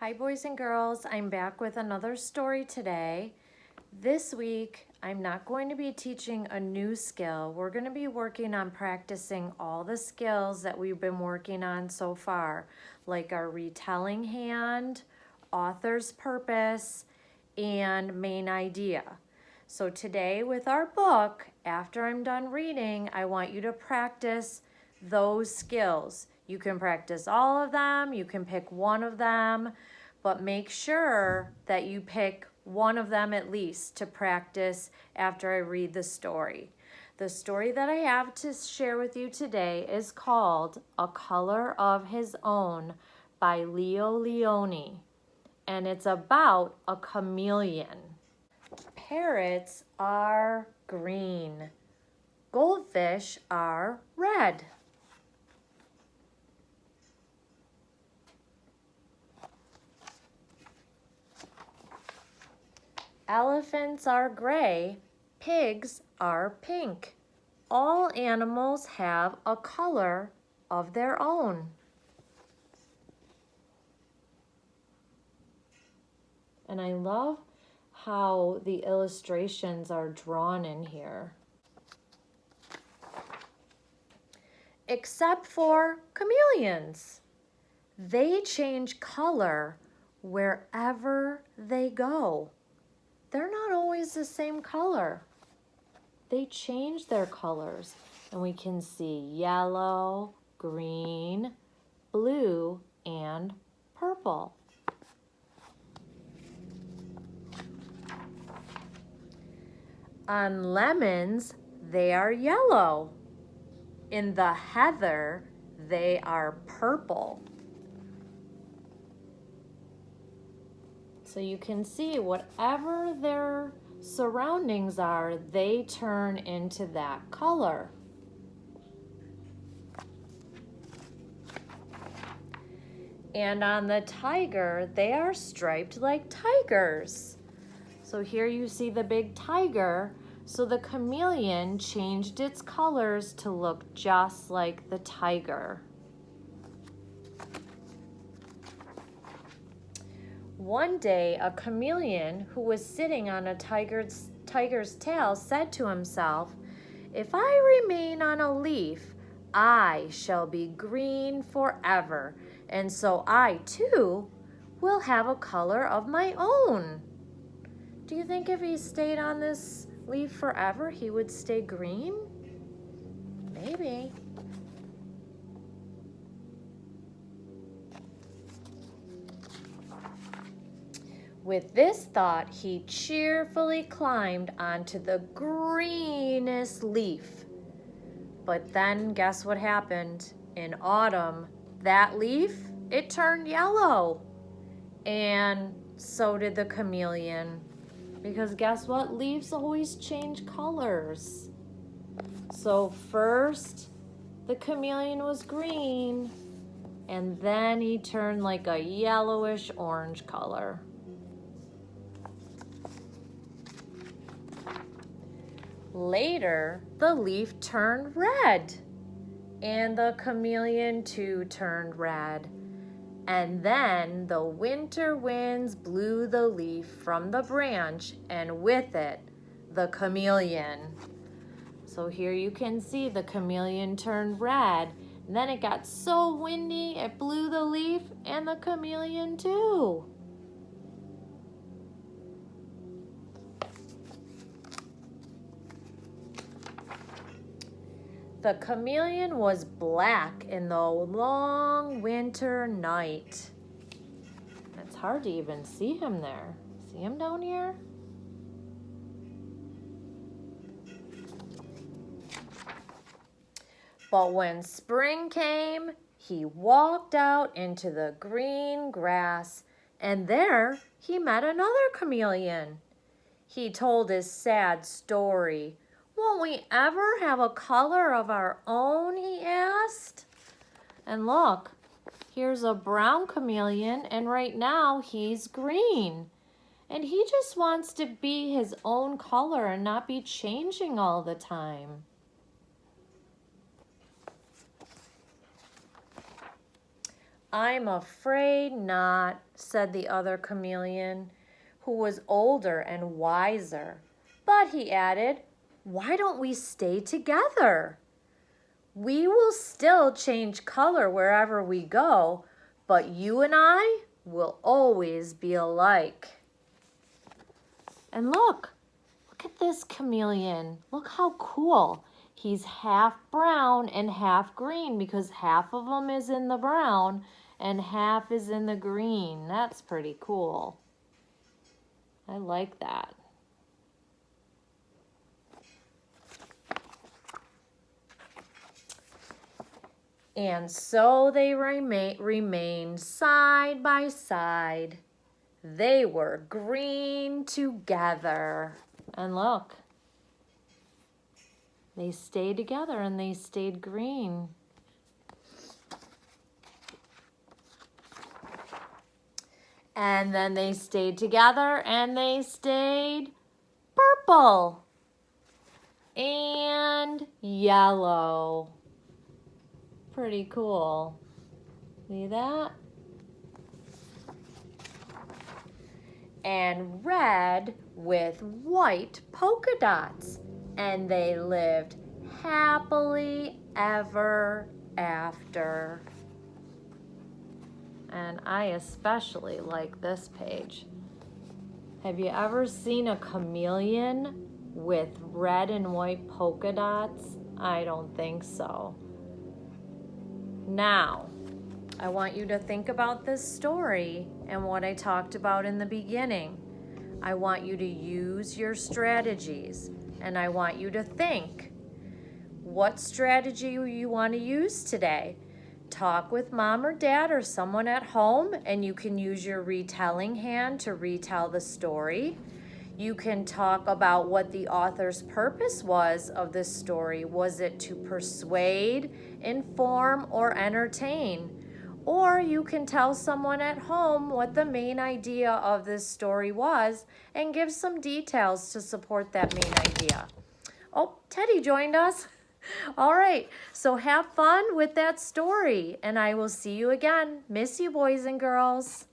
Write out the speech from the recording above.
Hi boys and girls, I'm back with another story today. This week, I'm not going to be teaching a new skill. We're going to be working on practicing all the skills that we've been working on so far, like our retelling hand, author's purpose, and main idea. So today with our book, after I'm done reading, I want you to practice those skills. You can practice all of them, you can pick one of them, but make sure that you pick one of them at least to practice after I read the story. The story that I have to share with you today is called A Color of His Own by Leo Lionni, and it's about a chameleon. Parrots are green. Goldfish are red. Elephants are gray. Pigs are pink. All animals have a color of their own. And I love how the illustrations are drawn in here. Except for chameleons. They change color wherever they go. They're not always the same color. They change their colors, and we can see yellow, green, blue, and purple. On lemons, they are yellow. In the heather, they are purple. So you can see whatever their surroundings are, they turn into that color. And on the tiger, they are striped like tigers. So here you see the big tiger. So the chameleon changed its colors to look just like the tiger. One day, a chameleon who was sitting on a tiger's tail said to himself, "If I remain on a leaf, I shall be green forever, and so I too will have a color of my own." Do you think if he stayed on this leaf forever, he would stay green? Maybe. With this thought, he cheerfully climbed onto the greenest leaf. But then guess what happened? In autumn, that leaf, it turned yellow. And so did the chameleon. Because guess what? Leaves always change colors. So first, the chameleon was green, and then he turned like a yellowish orange color. Later, the leaf turned red, and the chameleon too turned red. And then the winter winds blew the leaf from the branch, and with it, the chameleon. So here you can see the chameleon turned red, and then it got so windy, it blew the leaf and the chameleon too. The chameleon was black in the long winter night. It's hard to even see him there. See him down here? But when spring came, he walked out into the green grass, and there he met another chameleon. He told his sad story. "Won't we ever have a color of our own?" he asked. And look, here's a brown chameleon, and right now he's green. And he just wants to be his own color and not be changing all the time. I'm afraid not, said the other chameleon, who was older and wiser. But he added, why don't we stay together? We will still change color wherever we go, but you and I will always be alike. And look at this chameleon. Look how cool. He's half brown and half green because half of him is in the brown and half is in the green. That's pretty cool. I like that. And so they remained side by side. They were green together. And look, they stayed together and they stayed green. And then they stayed together and they stayed purple and yellow. Pretty cool. See that? And red with white polka dots. And they lived happily ever after. And I especially like this page. Have you ever seen a chameleon with red and white polka dots? I don't think so. Now, I want you to think about this story and what I talked about in the beginning. I want you to use your strategies, and I want you to think what strategy you want to use today. Talk with mom or dad or someone at home, and you can use your retelling hand to retell the story. You can talk about what the author's purpose was of this story. Was it to persuade, inform, or entertain? Or you can tell someone at home what the main idea of this story was and give some details to support that main idea. Oh, Teddy joined us. All right, so have fun with that story, and I will see you again. Miss you, boys and girls.